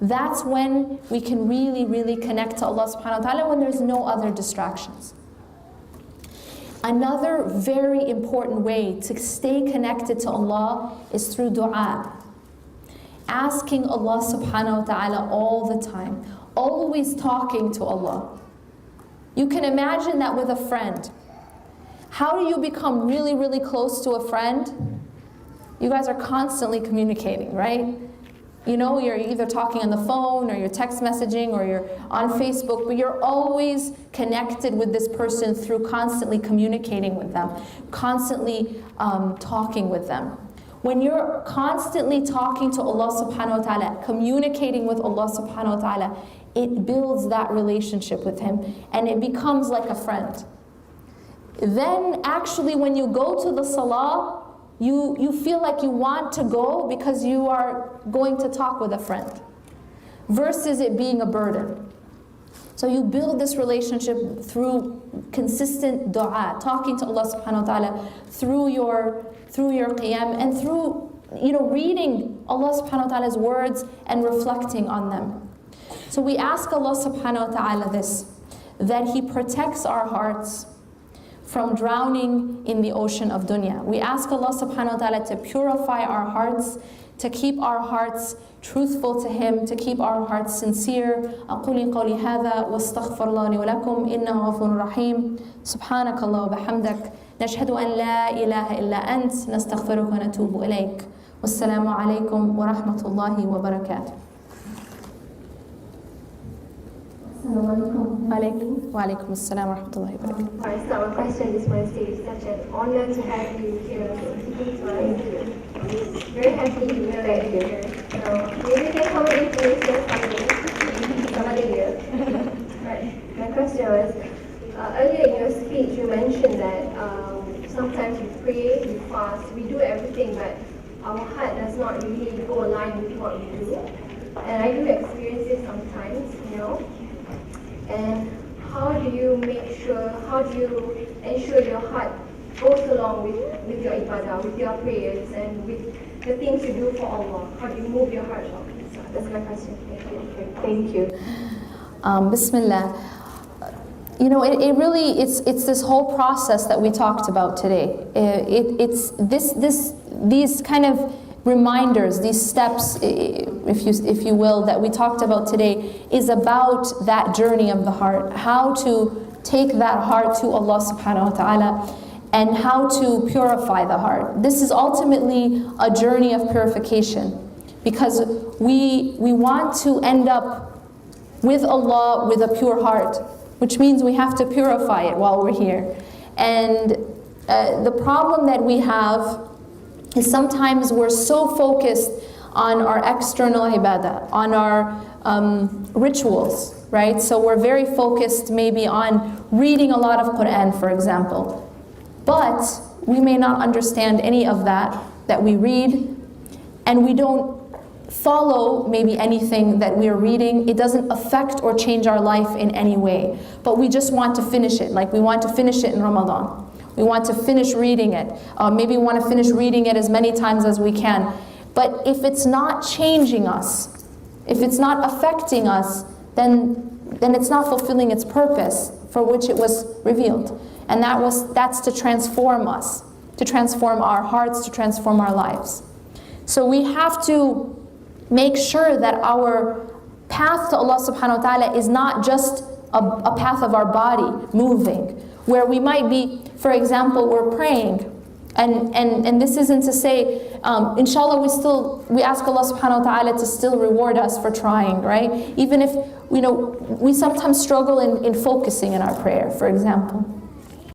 That's when we can really, really connect to Allah subhanahu wa ta'ala, when there's no other distractions. Another very important way to stay connected to Allah is through dua. Asking Allah subhanahu wa ta'ala all the time, always talking to Allah. You can imagine that with a friend. How do you become really, really close to a friend? You guys are constantly communicating, right? You know, you're either talking on the phone, or you're text messaging, or you're on Facebook, but you're always connected with this person through constantly communicating with them, constantly talking with them. When you're constantly talking to Allah subhanahu wa ta'ala, communicating with Allah subhanahu wa ta'ala, it builds that relationship with Him, and it becomes like a friend. Then actually when you go to the salah, you feel like you want to go because you are going to talk with a friend, versus it being a burden. So you build this relationship through consistent dua, talking to Allah subhanahu wa ta'ala through your qiyam, and through reading Allah subhanahu wa ta'ala's words and reflecting on them. So we ask Allah subhanahu wa ta'ala this, that He protects our hearts from drowning in the ocean of dunya. We ask Allah subhanahu wa ta'ala to purify our hearts, to keep our hearts truthful to Him, to keep our hearts sincere. أقول قولي هذا واستغفر الله لي ولكم إنه غفور رحيم. سبحانك الله وبحمدك نشهد أن لا إله إلا أنت نستغفرك ونتوب إليك. والسلام عليكم ورحمة الله وبركاته. Walaikum assalam wa rahmatullahi wa barakatuh. I start my question this Wednesday. It's such an honor to have you here. Very happy to know that you're here. So maybe you can come and introduce yourself some other year. Right. My question was, earlier in your speech you mentioned that sometimes we pray, we fast, we do everything, but our heart does not really go aligned with what we do. And I do experience this sometimes, And how do you ensure your heart goes along with your ibadah, with your prayers, and with the things you do for Allah? How do you move your heart along? So that's my question. Thank you. Bismillah. It really, it's this whole process that we talked about today. It's these kind of reminders, these steps, if you will, that we talked about today, is about that journey of the heart. How to take that heart to Allah subhanahu wa ta'ala, and how to purify the heart. This is ultimately a journey of purification, because we want to end up with Allah with a pure heart, which means we have to purify it while we're here. And the problem that we have is sometimes we're so focused on our external ibadah, on our rituals, right? So we're very focused maybe on reading a lot of Quran, for example. But we may not understand any of that we read, and we don't follow maybe anything that we are reading. It doesn't affect or change our life in any way. But we just want to finish it, like we want to finish it in Ramadan. We want to finish reading it. Maybe we want to finish reading it as many times as we can. But if it's not changing us, if it's not affecting us, then it's not fulfilling its purpose for which it was revealed. And that's to transform us, to transform our hearts, to transform our lives. So we have to make sure that our path to Allah subhanahu wa ta'ala is not just a path of our body moving, where we might be, for example, we're praying, and this isn't to say, inshallah, we ask Allah subhanahu wa ta'ala to still reward us for trying, right? Even if, we sometimes struggle in focusing in our prayer, for example.